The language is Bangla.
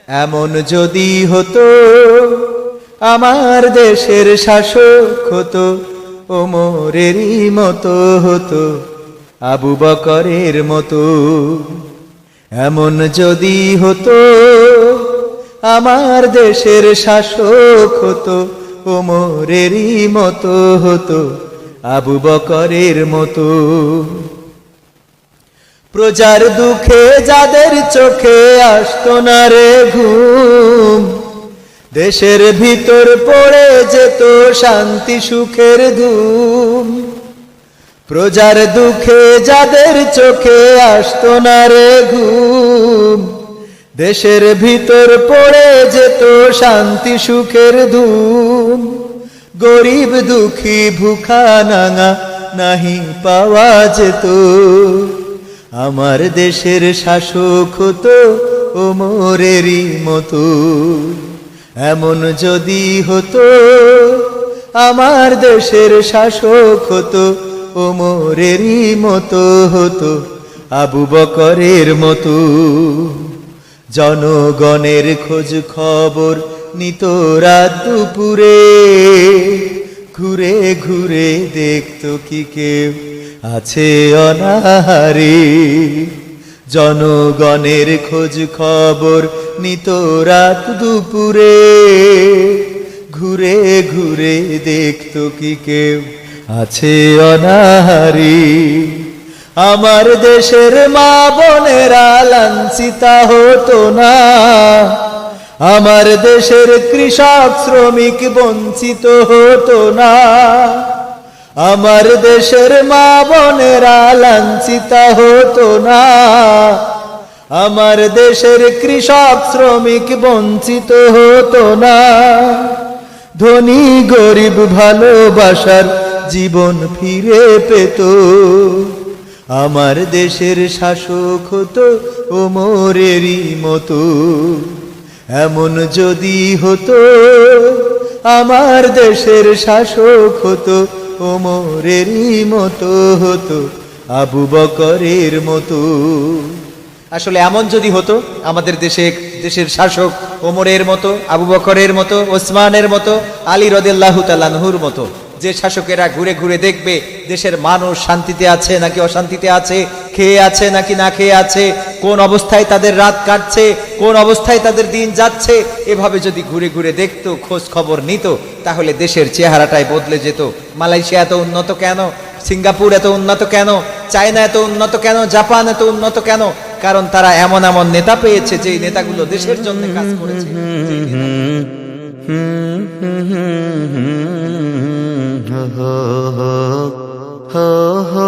এমন যদি হতো আমার দেশের শাসক হতো, ওমরেরই মতো হতো, আবু বকরের মতো। এমন যদি হতো আমার দেশের শাসক হতো, ওমরেরই মতো হতো, আবু বকরের মতো। প্রজার দুঃখে যাদের চোখে আসতো না রে ঘুম, দেশের ভিতর পড়ে যেত শান্তি সুখের ধুম। প্রজার দুঃখে যাদের চোখে আসতো না রে ঘুম, দেশের ভিতর পড়ে যেত শান্তি সুখের ধুম। গরিব দুঃখী ভুখা নাঙা নাহি পাওয়া যেত, আমার দেশের শাসক হতো ওমরেরই মতো। এমন যদি হতো আমার দেশের শাসক হতো, ওমরেরই মতো হতো, আবু বকরের মতো। জনগণের খোঁজ খবর নিত রাত দুপুরে, ঘুরে ঘুরে দেখতো কি কেউ আছে অনাহারে। জনগণের খোঁজ খবর নিত রাত দুপুরে, ঘুরে ঘুরে দেখতো কি কেউ আছে অনাহারে। আমার দেশের মা বোনেরা লাঞ্ছিতা হতো না, আমার দেশের কৃষক শ্রমিক বঞ্চিত হতো না। আমার দেশের মা বোনেরা লাঞ্ছিতা হতো না, আমার দেশের কৃষক শ্রমিক বঞ্চিত হতো না। ধনী গরিব ভালোবাসার জীবন ফিরে পেত, আমার দেশের শাসক হতো ওমরেরই মতো। এমন যদি হতো আমার দেশের শাসক হতো, ওমরেরই মতো হতো, আবু বকরের মতো। আসলে এমন যদি হতো আমাদের দেশের শাসক ওমরের মতো, আবু বকরের মতো, ওসমানের মতো, আলী রাদিয়াল্লাহু তাআলা আনহুর মতো, যে শাসকেরা ঘুরে ঘুরে দেখবে দেশের মানুষ শান্তিতে আছে নাকি অশান্তিতে আছে, খেয়ে আছে নাকি না খেয়ে আছে, কোন অবস্থায় তাদের রাত কাটছে, কোন অবস্থায় তাদের দিন যাচ্ছে, এভাবে যদি ঘুরে ঘুরে দেখতো, খোঁজ খবর নিত, তাহলে দেশের চেহারাটাই বদলে যেত। মালয়েশিয়া এত উন্নত কেন, সিঙ্গাপুর এত উন্নত কেন, চায়না এত উন্নত কেন, জাপান এত উন্নত কেন? কারণ তারা এমন এমন নেতা পেয়েছে যে নেতাগুলো দেশের জন্য কাজ করেছে। ho ho ho ho ho